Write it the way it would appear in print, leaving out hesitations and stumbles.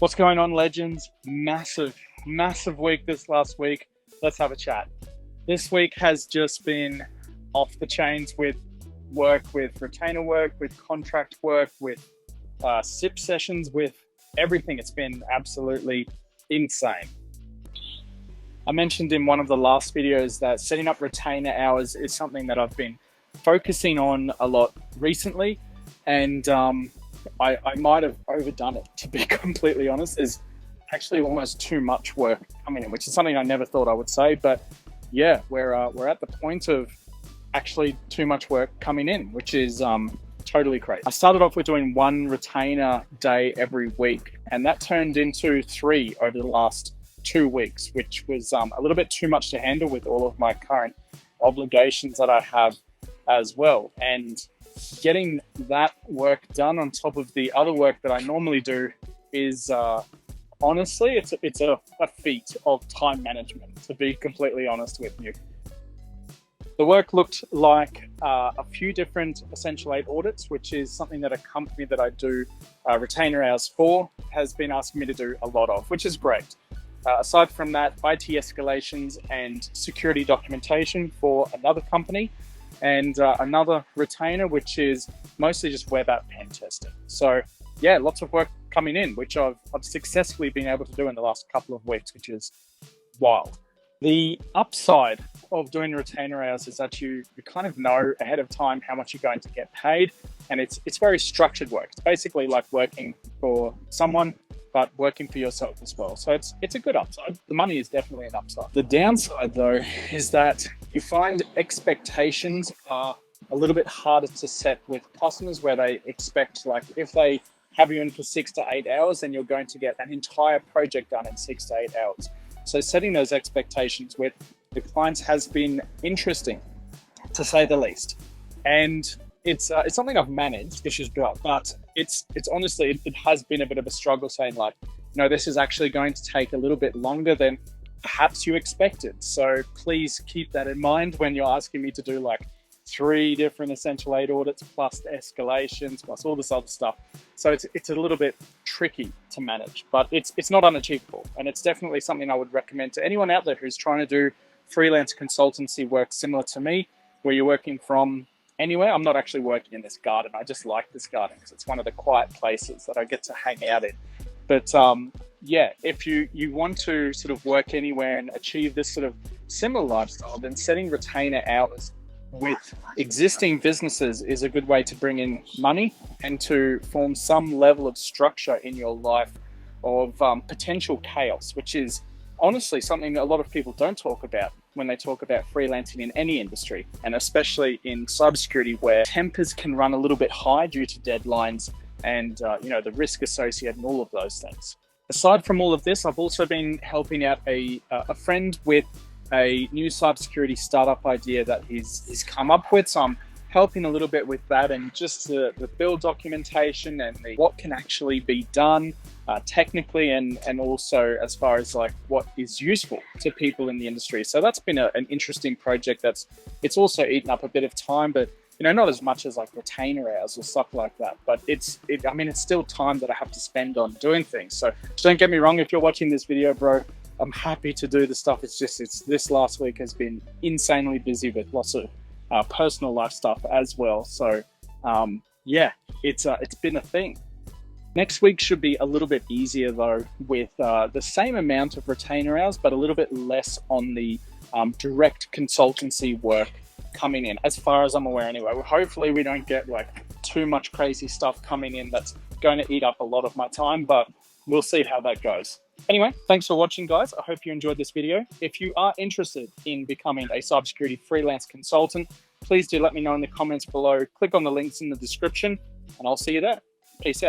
What's going on, legends? Massive week this last week. Let's have a chat. This week has just been off the chains with work, with retainer work, with contract work, with SIP sessions, with everything. It's been absolutely insane. I mentioned in one of the last videos that setting up retainer hours is something that I've been focusing on a lot recently, and I might have overdone it, to be completely honest. There's actually almost too much work coming in, which is something I never thought I would say, but yeah, we're at the point of actually too much work coming in, which is totally crazy. I started off with doing one retainer day every week, and that turned into 3 over the last 2 weeks, which was a little bit too much to handle with all of my current obligations that I have as well. And getting that work done on top of the other work that I normally do is honestly, it's a feat of time management, to be completely honest with you. The work looked like a few different Essential 8 audits, which is something that a company that I do retainer hours for has been asking me to do a lot of, which is great. Aside from that, IT escalations and security documentation for another company, and another retainer, which is mostly just web app pen testing. So yeah, lots of work coming in, which I've successfully been able to do in the last couple of weeks, which is wild. The upside of doing retainer hours is that you kind of know ahead of time how much you're going to get paid, and it's very structured work. It's basically like working for someone, but working for yourself as well. So it's a good upside. The money is definitely an upside. The downside though is that you find expectations are a little bit harder to set with customers, where they expect, like, if they have you in for 6 to 8 hours, then you're going to get an entire project done in 6 to 8 hours. So setting those expectations with the clients has been interesting, to say the least. And it's something I've managed, which is good, but it's honestly, it has been a bit of a struggle saying, like, no, this is actually going to take a little bit longer than perhaps you expected. So please keep that in mind when you're asking me to do like 3 different Essential 8 audits, plus the escalations, plus all this other stuff. So it's a little bit tricky to manage, but it's not unachievable. And it's definitely something I would recommend to anyone out there who's trying to do freelance consultancy work similar to me, where you're working from anywhere. I'm not actually working in this garden. I just like this garden because it's one of the quiet places that I get to hang out in. But yeah, if you want to sort of work anywhere and achieve this sort of similar lifestyle, then setting retainer hours with existing businesses is a good way to bring in money and to form some level of structure in your life of potential chaos, which is honestly something that a lot of people don't talk about when they talk about freelancing in any industry, and especially in cybersecurity, where tempers can run a little bit high due to deadlines and the risk associated and all of those things. Aside from all of this, I've also been helping out a friend with a new cybersecurity startup idea that he's come up with. So I'm helping a little bit with that, and just the build documentation and what can actually be done technically, and also as far as like what is useful to people in the industry. So that's been an interesting project. It's also eaten up a bit of time, but not as much as like retainer hours or stuff like that, but it's still time that I have to spend on doing things. So don't get me wrong, if you're watching this video, bro, I'm happy to do the stuff. It's this last week has been insanely busy with lots of personal life stuff as well. So yeah, it's been a thing. Next week should be a little bit easier though, with the same amount of retainer hours, but a little bit less on the direct consultancy work coming in, as far as I'm aware anyway. Hopefully we don't get like too much crazy stuff coming in that's going to eat up a lot of my time, but we'll see how that goes. Anyway, thanks for watching, guys. I hope you enjoyed this video. If you are interested in becoming a cybersecurity freelance consultant, please do let me know in the comments below. Click on the links in the description, and I'll see you there. Peace out.